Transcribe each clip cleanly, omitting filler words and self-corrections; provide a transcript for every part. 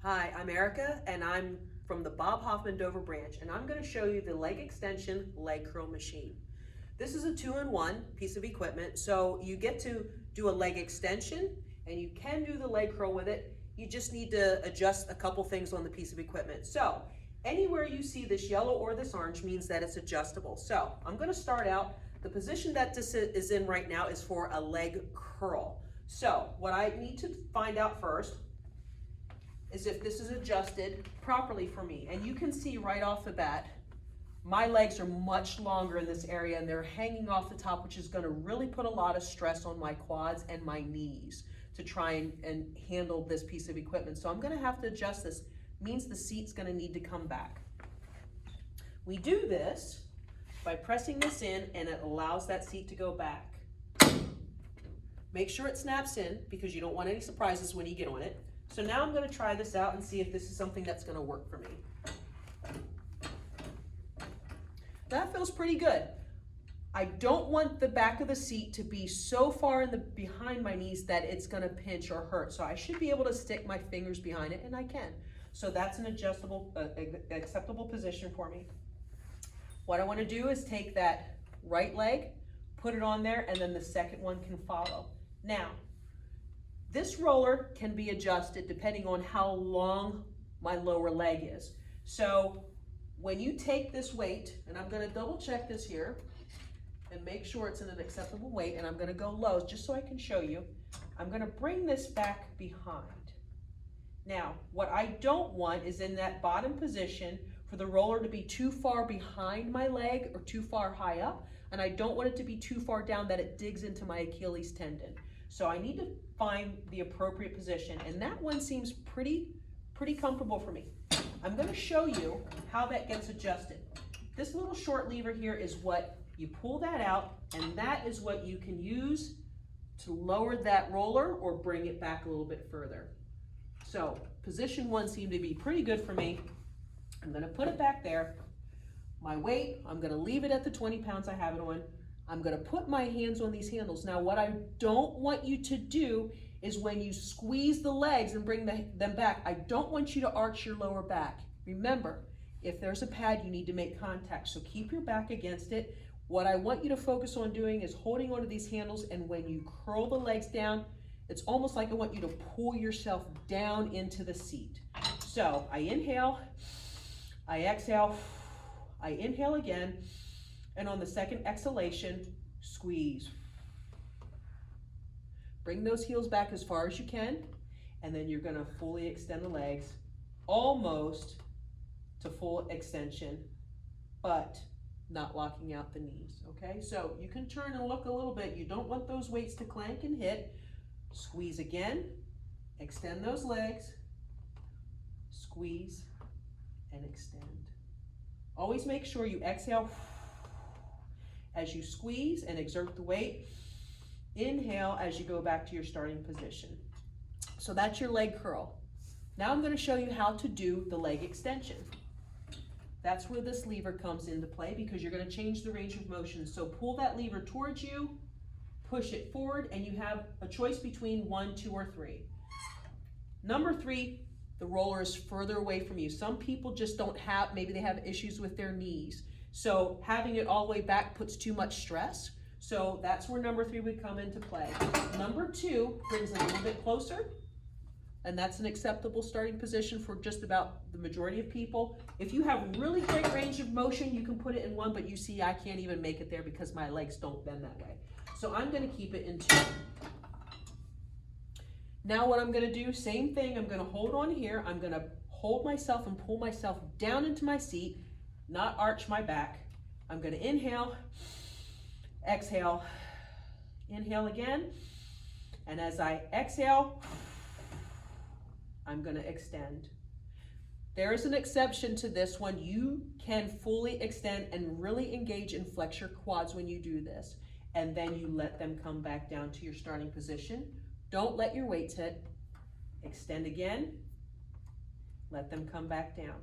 Hi, I'm Erica, and I'm from the Bob Hoffman Dover branch, and I'm going to show you the leg extension leg curl machine. This is a two-in-one piece of equipment, so you get to do a leg extension, and you can do the leg curl with it. You just need to adjust a couple things on the piece of equipment. So anywhere you see this yellow or this orange means that it's adjustable. So I'm going to start out. The position that this is in right now is for a leg curl. So what I need to find out first is if this is adjusted properly for me. And you can see right off the bat, my legs are much longer in this area and they're hanging off the top, which is gonna really put a lot of stress on my quads and my knees to try and handle this piece of equipment. So I'm gonna have to adjust this. Means the seat's gonna need to come back. We do this by pressing this in, and it allows that seat to go back. Make sure it snaps in because you don't want any surprises when you get on it. So now I'm going to try this out and see if this is something that's going to work for me. That feels pretty good. I don't want the back of the seat to be so far behind my knees that it's going to pinch or hurt. So I should be able to stick my fingers behind it, and I can. So that's an adjustable, acceptable position for me. What I want to do is take that right leg, put it on there, and then the second one can follow. Now, this roller can be adjusted depending on how long my lower leg is. So when you take this weight, and I'm going to double check this here and make sure it's in an acceptable weight, and I'm going to go low just so I can show you. I'm going to bring this back behind. Now, what I don't want is in that bottom position for the roller to be too far behind my leg or too far high up, and I don't want it to be too far down that it digs into my Achilles tendon. So I need to find the appropriate position, and that one seems pretty comfortable for me. I'm going to show you how that gets adjusted. This little short lever here is what you pull that out, and that is what you can use to lower that roller or bring it back a little bit further. So position one seemed to be pretty good for me. I'm going to put it back there. My weight, I'm going to leave it at the 20 pounds I have it on. I'm going to put my hands on these handles. Now, what I don't want you to do is when you squeeze the legs and bring them back, I don't want you to arch your lower back. Remember, if there's a pad, you need to make contact. So keep your back against it. What I want you to focus on doing is holding onto these handles, and when you curl the legs down, it's almost like I want you to pull yourself down into the seat. So I inhale, I exhale, I inhale again, and on the second exhalation, squeeze. Bring those heels back as far as you can, and then you're gonna fully extend the legs, almost to full extension, but not locking out the knees, okay? So you can turn and look a little bit. You don't want those weights to clank and hit. Squeeze again, extend those legs, squeeze, and extend. Always make sure you exhale as you squeeze and exert the weight. Inhale as you go back to your starting position. So that's your leg curl. Now I'm going to show you how to do the leg extension. That's where this lever comes into play because you're going to change the range of motion. So pull that lever towards you, push it forward, and you have a choice between 1, 2, or 3. Number 3, the roller is further away from you. Some people just don't have, maybe they have issues with their knees. So having it all the way back puts too much stress. So that's where number 3 would come into play. Number 2 brings it a little bit closer, and that's an acceptable starting position for just about the majority of people. If you have really great range of motion, you can put it in 1, but you see I can't even make it there because my legs don't bend that way. So I'm going to keep it in 2. Now what I'm going to do, same thing, I'm going to hold on here. I'm going to hold myself and pull myself down into my seat, not arch my back. I'm going to inhale, exhale, inhale again, and as I exhale, I'm going to extend. There is an exception to this one. You can fully extend and really engage and flex your quads when you do this, and then you let them come back down to your starting position. Don't let your weights hit. Extend again, let them come back down.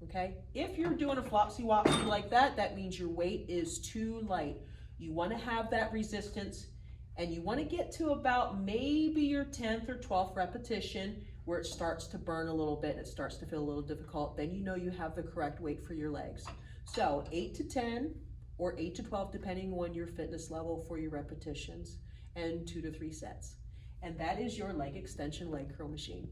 Okay? If you're doing a flopsy-wopsy like that, that means your weight is too light. You want to have that resistance, and you want to get to about maybe your 10th or 12th repetition where it starts to burn a little bit, it starts to feel a little difficult, then you know you have the correct weight for your legs. So 8 to 10 or 8 to 12, depending on your fitness level for your repetitions, and 2 to 3 sets. And that is your leg extension leg curl machine.